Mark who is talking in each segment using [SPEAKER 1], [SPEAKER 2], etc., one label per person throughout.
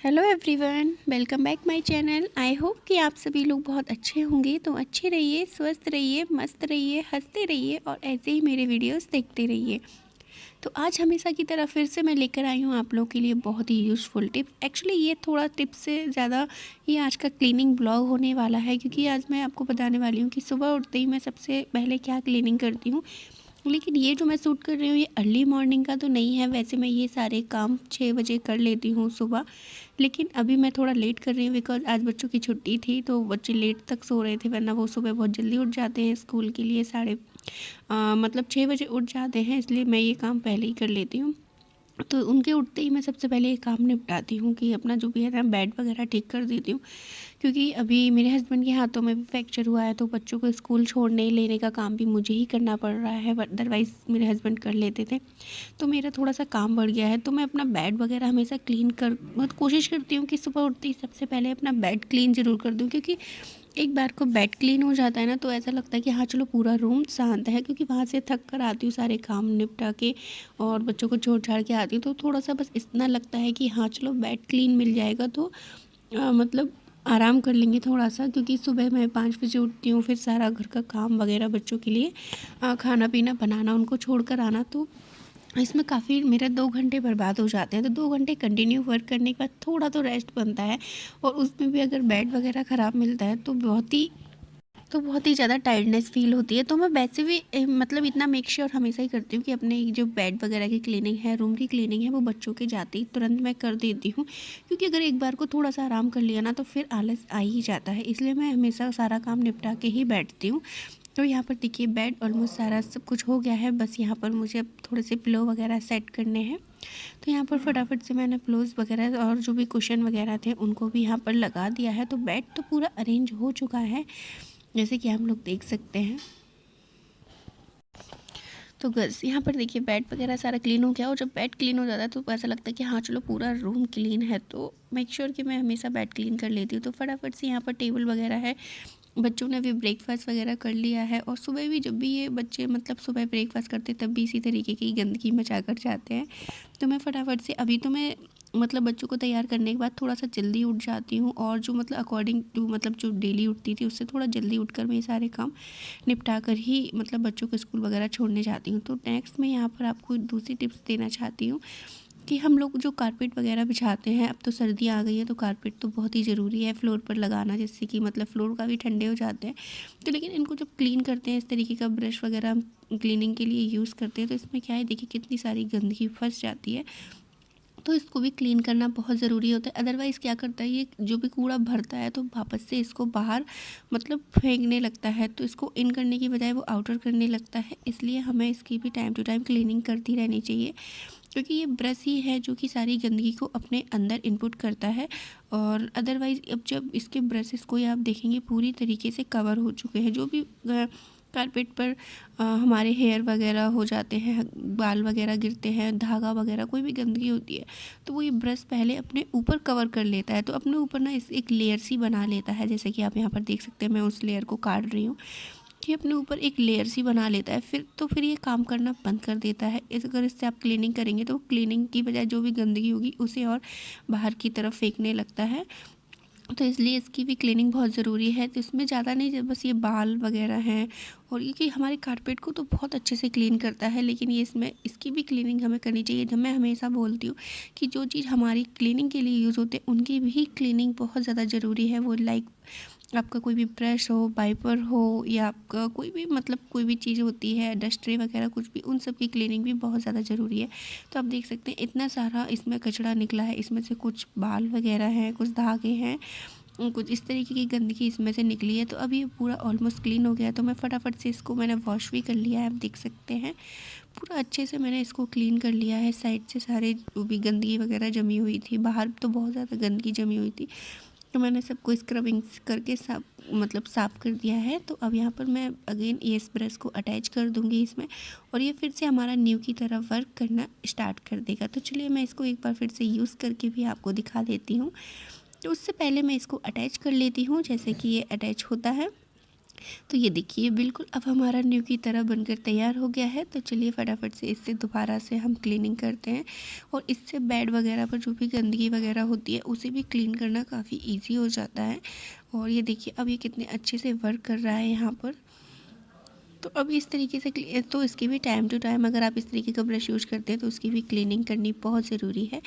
[SPEAKER 1] Hello everyone, welcome back my channel. I hope कि आप सभी लोग बहुत अच्छे होंगे। तो अच्छे रहिए, स्वस्थ रहिए, मस्त रहिए, हंसते रहिए और ऐसे ही मेरे वीडियोस देखते रहिए। तो आज हमेशा की तरह फिर से मैं लेकर आई हूँ आप लोगों के लिए बहुत ही यूज़फुल टिप। एक्चुअली ये थोड़ा टिप से ज़्यादा ये आज का क्लीनिंग ब्लॉग होने वाला है, क्योंकि आज मैं आपको बताने वाली हूँ कि सुबह उठते ही मैं सबसे पहले क्या क्लीनिंग करती हूँ। लेकिन ये जो मैं शूट कर रही हूँ ये अर्ली मॉर्निंग का तो नहीं है। वैसे मैं ये सारे काम 6 बजे कर लेती हूँ सुबह, लेकिन अभी मैं थोड़ा लेट कर रही हूँ बिकॉज़ आज बच्चों की छुट्टी थी तो बच्चे लेट तक सो रहे थे, वरना वो सुबह बहुत जल्दी उठ जाते हैं स्कूल के लिए। मतलब 6 बजे उठ जाते हैं, इसलिए मैं ये काम पहले ही कर लेती हूँ। तो उनके उठते ही मैं सबसे पहले ये काम निपटाती हूँ कि अपना जो भी है ना बेड वगैरह ठीक कर देती हूँ, क्योंकि अभी मेरे हस्बैंड के हाथों में भी फ्रैक्चर हुआ है तो बच्चों को स्कूल छोड़ने लेने का काम भी मुझे ही करना पड़ रहा है, अदरवाइज़ मेरे हस्बैंड कर लेते थे। तो मेरा थोड़ा सा काम बढ़ गया है, तो मैं अपना बेड वगैरह हमेशा क्लीन कर बहुत कोशिश करती हूँ कि सुबह उठते ही सबसे पहले अपना बेड क्लीन ज़रूर कर दूँ, क्योंकि एक बार को बेड क्लीन हो जाता है ना तो ऐसा लगता है कि हाँ चलो पूरा रूम शांत है, क्योंकि वहाँ से थक कर आती हूँ सारे काम निपटा के और बच्चों को छोड़ छाड़ के आती हूँ, तो थोड़ा सा बस इतना लगता है कि हाँ चलो बेड क्लीन मिल जाएगा तो मतलब आराम कर लेंगे थोड़ा सा। क्योंकि सुबह मैं 5 बजे उठती हूँ, फिर सारा घर का काम वगैरह बच्चों के लिए खाना पीना बनाना, उनको छोड़ कर आना, तो इसमें काफ़ी मेरा 2 घंटे बर्बाद हो जाते हैं। तो 2 घंटे कंटिन्यू वर्क करने के बाद थोड़ा तो रेस्ट बनता है, और उसमें भी अगर बेड वगैरह ख़राब मिलता है तो बहुत ही ज़्यादा टायर्डनेस फ़ील होती है। तो मैं वैसे भी मतलब इतना मेक श्योर हमेशा ही करती हूँ कि अपने जो बेड वगैरह की क्लीनिंग है, रूम की क्लीनिंग है, वो बच्चों के जाते ही तुरंत मैं कर देती हूँ, क्योंकि अगर एक बार को थोड़ा सा आराम कर लिया ना तो फिर आलस आ ही जाता है। इसलिए मैं हमेशा सारा काम निपटा के ही बैठती हूँ। तो यहाँ पर देखिए बेड ऑलमोस्ट सारा सब कुछ हो गया है, बस यहाँ पर मुझे अब थोड़े से पिलो वगैरह सेट करने हैं। तो यहाँ पर फटाफट से मैंने पिलोज़ वगैरह और जो भी कुशन वगैरह थे उनको भी यहाँ पर लगा दिया है। तो बेड तो पूरा अरेंज हो चुका है, जैसे कि हम लोग देख सकते हैं। तो बस यहाँ पर देखिए बेड वगैरह सारा क्लीन हो गया, और जब बेड क्लीन हो जाता है तो ऐसा लगता है कि हाँ चलो पूरा रूम क्लीन है। तो मेक श्योर कि मैं हमेशा बेड क्लीन कर लेती हूँ। तो फटाफट से यहाँ पर टेबल वगैरह है, बच्चों ने भी ब्रेकफास्ट वगैरह कर लिया है, और सुबह भी जब भी ये बच्चे मतलब सुबह ब्रेकफास्ट करते तब भी इसी तरीके की गंदगी मचा कर जाते हैं। तो मैं फटाफट से अभी तो मैं मतलब बच्चों को तैयार करने के बाद थोड़ा सा जल्दी उठ जाती हूँ, और जो मतलब अकॉर्डिंग टू मतलब जो डेली उठती थी उससे थोड़ा जल्दी उठकर मैं ये सारे काम निपटा कर ही मतलब बच्चों को स्कूल वगैरह छोड़ने जाती हूँ। तो नेक्स्ट मैं यहाँ पर आपको दूसरी टिप्स देना चाहती हूँ कि हम लोग जो कारपेट वगैरह बिछाते हैं, अब तो सर्दियाँ आ गई हैं तो कारपेट तो बहुत ही ज़रूरी है फ्लोर पर लगाना, जिससे कि मतलब फ्लोर काफ़ी ठंडे हो जाते हैं। तो लेकिन इनको जब क्लीन करते हैं, इस तरीके का ब्रश वगैरह हम क्लीनिंग के लिए यूज़ करते हैं, तो इसमें क्या है देखिए कितनी सारी गंदगी फंस जाती है। तो इसको भी क्लीन करना बहुत ज़रूरी होता है। अदरवाइज़ क्या करता है, ये जो भी कूड़ा भरता है तो वापस से इसको बाहर मतलब फेंकने लगता है, तो इसको इन करने की बजाय वो आउटर करने लगता है। इसलिए हमें इसकी भी टाइम टू टाइम क्लीनिंग करती रहनी चाहिए, क्योंकि ये ब्रश ही है जो कि सारी गंदगी को अपने अंदर इनपुट करता है। और अदरवाइज़ अब जब इसके ब्रशेस को आप देखेंगे पूरी तरीके से कवर हो चुके हैं, जो भी कारपेट पर हमारे हेयर वगैरह हो जाते हैं, बाल वगैरह गिरते हैं, धागा वगैरह कोई भी गंदगी होती है, तो वो ये ब्रश पहले अपने ऊपर कवर कर लेता है। तो अपने ऊपर ना इस एक लेयर सी बना लेता है, जैसे कि आप यहाँ पर देख सकते हैं मैं उस लेयर को काट रही हूँ कि अपने ऊपर एक लेयर सी बना लेता है। फिर ये काम करना बंद कर देता है। अगर इससे आप क्लीनिंग करेंगे तो क्लीनिंग की बजाय जो भी गंदगी होगी उसे और बाहर की तरफ फेंकने लगता है। तो इसलिए इसकी भी क्लीनिंग बहुत ज़रूरी है। तो इसमें ज़्यादा नहीं, जब बस ये बाल वगैरह हैं, और ये कि हमारे कारपेट को तो बहुत अच्छे से क्लीन करता है, लेकिन ये इसमें इसकी भी क्लीनिंग हमें करनी चाहिए। जब मैं हमेशा बोलती हूँ कि जो चीज़ हमारी क्लीनिंग के लिए यूज़ होते हैं उनकी भी क्लीनिंग बहुत ज़्यादा ज़रूरी है। वो लाइक आपका कोई भी ब्रश हो, वाइपर हो, या आपका कोई भी मतलब कोई भी चीज़ होती है, डस्ट ट्रे वगैरह कुछ भी, उन सब की क्लीनिंग भी बहुत ज़्यादा ज़रूरी है। तो आप देख सकते हैं इतना सारा इसमें कचरा निकला है, इसमें से कुछ बाल वगैरह हैं, कुछ धागे हैं, कुछ इस तरीके की गंदगी इसमें से निकली है। तो अभी ये पूरा ऑलमोस्ट क्लीन हो गया है, तो मैं फटाफट से इसको मैंने वॉश भी कर लिया है। आप देख सकते हैं पूरा अच्छे से मैंने इसको क्लीन कर लिया है। साइड से सारे जो भी गंदगी वगैरह जमी हुई थी, बाहर तो बहुत ज़्यादा गंदगी जमी हुई थी, तो मैंने सबको स्क्रबिंग करके साफ मतलब साफ़ कर दिया है। तो अब यहाँ पर मैं अगेन ये इस ब्रश को अटैच कर दूँगी इसमें, और ये फिर से हमारा न्यू की तरह वर्क करना स्टार्ट कर देगा। तो चलिए मैं इसको एक बार फिर से यूज़ करके भी आपको दिखा देती हूँ। तो उससे पहले मैं इसको अटैच कर लेती हूँ, जैसे कि ये अटैच होता है। तो ये देखिए बिल्कुल अब हमारा न्यू की तरह बनकर तैयार हो गया है। तो चलिए फटाफट से इससे दोबारा से हम क्लीनिंग करते हैं और इससे बेड वगैरह पर जो भी गंदगी वगैरह होती है उसे भी क्लीन करना काफ़ी ईजी हो जाता है। और ये देखिए अब ये कितने अच्छे से वर्क कर रहा है यहाँ पर। तो अब इस तरीके से तो इसकी भी टाइम टू टाइम अगर आप इस तरीके का ब्रश यूज़ करते हैं तो उसकी भी क्लीनिंग करनी बहुत ज़रूरी है।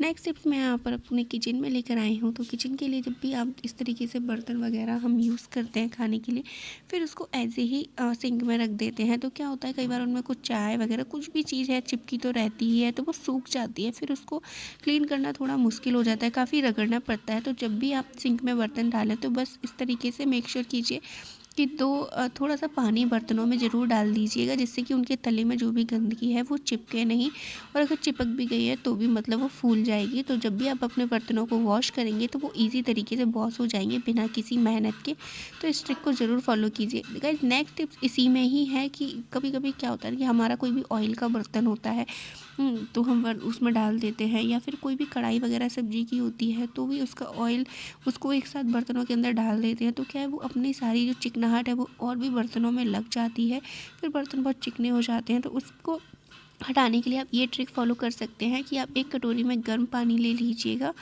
[SPEAKER 1] नेक्स्ट टिप्स मैं यहाँ पर अपने किचन में लेकर आई हूँ। तो किचन के लिए जब भी आप इस तरीके से बर्तन वगैरह हम यूज़ करते हैं खाने के लिए, फिर उसको ऐसे ही सिंक में रख देते हैं, तो क्या होता है कई बार उनमें कुछ चाय वगैरह कुछ भी चीज़ है चिपकी तो रहती ही है, तो वो सूख जाती है, फिर उसको क्लीन करना थोड़ा मुश्किल हो जाता है, काफ़ी रगड़ना पड़ता है। तो जब भी आप सिंक में बर्तन डालें तो बस इस तरीके से मेक श्योर कीजिए कि थोड़ा सा पानी बर्तनों में ज़रूर डाल दीजिएगा, जिससे कि उनके तले में जो भी गंदगी है वो चिपके नहीं, और अगर चिपक भी गई है तो भी मतलब वो फूल जाएगी। तो जब भी आप अपने बर्तनों को वॉश करेंगे तो वो इजी तरीके से वॉश हो जाएंगे बिना किसी मेहनत के। तो इस ट्रिक को ज़रूर फॉलो कीजिए गाइस। नेक्स्ट टिप्स इसी में ही है कि कभी कभी क्या होता है कि हमारा कोई भी ऑयल का बर्तन होता है, तो हम उसमें डाल देते हैं, या फिर कोई भी कढ़ाई वगैरह सब्जी की होती है तो भी उसका ऑयल उसको एक साथ बर्तनों के अंदर डाल देते हैं, तो क्या है वो अपनी सारी जो चिकनाहट है वो और भी बर्तनों में लग जाती है, फिर बर्तन बहुत चिकने हो जाते हैं। तो उसको हटाने के लिए आप ये ट्रिक फॉलो कर सकते हैं कि आप एक कटोरी में गर्म पानी ले लीजिएगा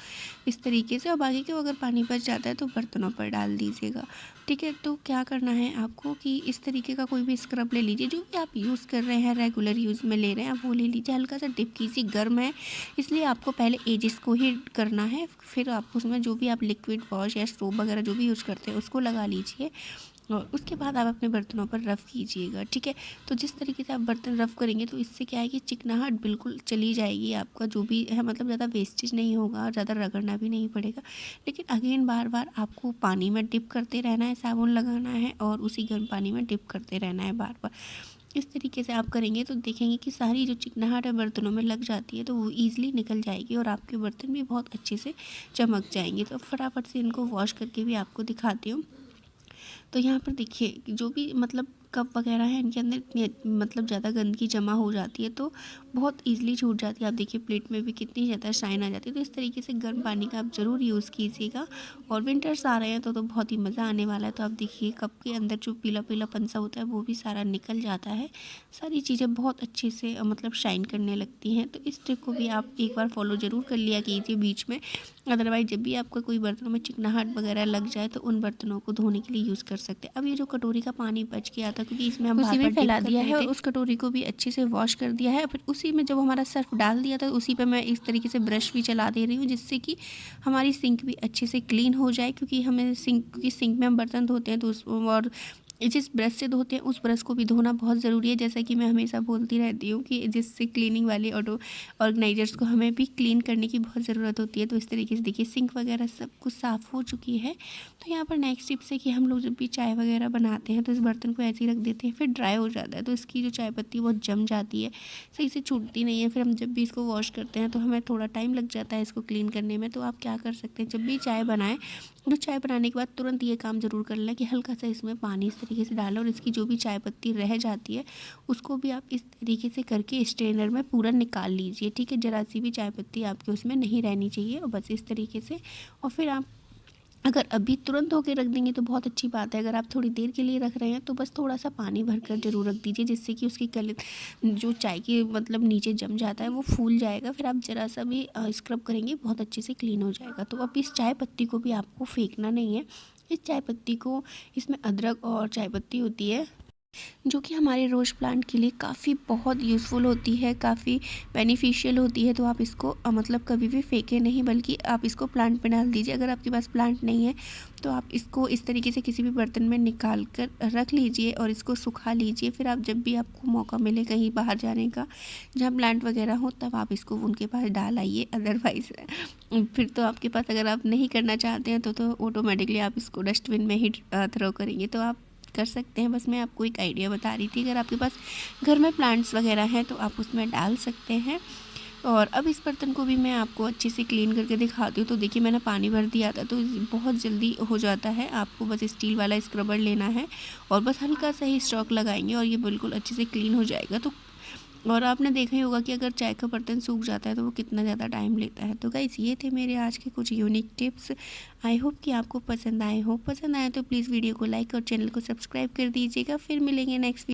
[SPEAKER 1] इस तरीके से, और बाकी के अगर पानी बच जाता है तो बर्तनों पर डाल दीजिएगा। ठीक है, तो क्या करना है आपको कि इस तरीके का कोई भी स्क्रब ले लीजिए, जो भी आप यूज़ कर रहे हैं रेगुलर यूज़ में ले रहे हैं आप वो ले लीजिए, हल्का सा डिप कीजिए, गर्म है इसलिए आपको पहले एजिस को ही करना है, फिर आप उसमें जो भी आप लिक्विड वॉश या सोप वगैरह जो भी यूज़ करते हैं उसको लगा लीजिए, और उसके बाद आप अपने बर्तनों पर रफ़ कीजिएगा। ठीक है, तो जिस तरीके से आप बर्तन रफ़ करेंगे तो इससे क्या है कि चिकनाहट बिल्कुल चली जाएगी, आपका जो भी है मतलब ज़्यादा वेस्टेज नहीं होगा और ज़्यादा रगड़ना भी नहीं पड़ेगा। लेकिन अगेन बार बार आपको पानी में डिप करते रहना है, साबुन लगाना है और उसी गर्म पानी में डिप करते रहना है बार बार। इस तरीके से आप करेंगे तो देखेंगे कि सारी जो चिकनाहट है बर्तनों में लग जाती है तो वो ईज़िली निकल जाएगी और आपके बर्तन भी बहुत अच्छे से चमक जाएंगे। तो फटाफट से इनको वॉश करके भी आपको दिखाती हूँ। तो यहाँ पर देखिए कि जो भी मतलब कप वगैरह है इनके अंदर इतनी मतलब ज़्यादा गंदगी जमा हो जाती है तो बहुत ईज़िली छूट जाती है। आप देखिए प्लेट में भी कितनी ज़्यादा शाइन आ जाती है। तो इस तरीके से गर्म पानी का आप ज़रूर यूज़ कीजिएगा, और विंटर्स आ रहे हैं तो बहुत ही मज़ा आने वाला है। तो आप देखिए कप के अंदर जो पीला पीला पंसा होता है वो भी सारा निकल जाता है, सारी चीज़ें बहुत अच्छे से मतलब शाइन करने लगती हैं। तो इस ट्रिक को भी आप एक बार फॉलो ज़रूर कर लिया कीजिए बीच में, अदरवाइज़ जब भी आपका कोई बर्तनों में चिकनाहट वगैरह लग जाए तो उन बर्तनों को धोने के लिए यूज़ कर सकते हैं। अब ये जो कटोरी का पानी बच गया था क्योंकि इसमें हम उसी में फैला दिया है और उस कटोरी को भी अच्छे से वॉश कर दिया है, फिर उसी में जब हमारा सर्फ डाल दिया था उसी पे मैं इस तरीके से ब्रश भी चला दे रही हूँ, जिससे कि हमारी सिंक भी अच्छे से क्लीन हो जाए। क्योंकि हमें सिंक में हम बर्तन धोते हैं तो उस और जिस ब्रश से धोते हैं उस ब्रश को भी धोना बहुत ज़रूरी है। जैसा कि मैं हमेशा बोलती रहती हूँ कि जिससे क्लीनिंग वाले ऑटो ऑर्गेनाइजर्स को हमें भी क्लीन करने की बहुत ज़रूरत होती है। तो इस तरीके से देखिए सिंक वगैरह सब कुछ साफ़ हो चुकी है। तो यहाँ पर नेक्स्ट टिप्स है कि हम लोग जब भी चाय वगैरह बनाते हैं तो इस बर्तन को ऐसे ही रख देते हैं, फिर ड्राई हो जाता है तो इसकी जो चाय पत्ती बहुत जम जाती है, सही से छूटती नहीं है। फिर हम जब भी इसको वॉश करते हैं तो हमें थोड़ा टाइम लग जाता है इसको क्लीन करने में। तो आप क्या कर सकते हैं, जब भी चाय बनाएं तो चाय बनाने के बाद तुरंत ये काम ज़रूर कर लें कि हल्का सा इसमें पानी इस तरीके से डालें और इसकी जो भी चाय पत्ती रह जाती है उसको भी आप इस तरीके से करके स्ट्रेनर में पूरा निकाल लीजिए। ठीक है, ज़रा सी भी चाय पत्ती आपके उसमें नहीं रहनी चाहिए, और बस इस तरीके से। और फिर आप अगर अभी तुरंत धो के रख देंगे तो बहुत अच्छी बात है, अगर आप थोड़ी देर के लिए रख रहे हैं तो बस थोड़ा सा पानी भरकर ज़रूर रख दीजिए, जिससे कि उसकी कल जो चाय के मतलब नीचे जम जाता है वो फूल जाएगा। फिर आप ज़रा सा भी स्क्रब करेंगे बहुत अच्छे से क्लीन हो जाएगा। तो अब इस चाय पत्ती को भी आपको फेंकना नहीं है, इस चाय पत्ती को, इसमें अदरक और चाय पत्ती होती है जो कि हमारे रोज़ प्लांट के लिए काफ़ी बहुत यूज़फुल होती है, काफ़ी बेनिफिशियल होती है। तो आप इसको मतलब कभी भी फेंकें नहीं, बल्कि आप इसको प्लांट में डाल दीजिए। अगर आपके पास प्लांट नहीं है तो आप इसको इस तरीके से किसी भी बर्तन में निकाल कर रख लीजिए और इसको सुखा लीजिए। फिर आप जब भी आपको मौका मिले कहीं बाहर जाने का जहाँ प्लांट वगैरह हो तब आप इसको उनके पास डाल आइए। अदरवाइज़ फिर तो आपके पास, अगर आप नहीं करना चाहते हैं तो ऑटोमेटिकली आप इसको डस्टबिन में ही थ्रो करेंगे, तो आप कर सकते हैं। बस मैं आपको एक आइडिया बता रही थी, अगर आपके पास घर में प्लांट्स वगैरह हैं तो आप उसमें डाल सकते हैं। और अब इस बर्तन को भी मैं आपको अच्छे से क्लीन करके दिखाती हूँ। तो देखिए मैंने पानी भर दिया था तो बहुत जल्दी हो जाता है। आपको बस स्टील वाला स्क्रबर लेना है और बस हल्का सा ही स्ट्रोक लगाएंगे और ये बिल्कुल अच्छे से क्लीन हो जाएगा। तो और आपने देखा ही होगा कि अगर चाय का बर्तन सूख जाता है तो वो कितना ज़्यादा टाइम लेता है। तो गाइस ये थे मेरे आज के कुछ यूनिक टिप्स। आई होप कि आपको पसंद आए हो। पसंद आए तो प्लीज़ वीडियो को लाइक और चैनल को सब्सक्राइब कर दीजिएगा। फिर मिलेंगे नेक्स्ट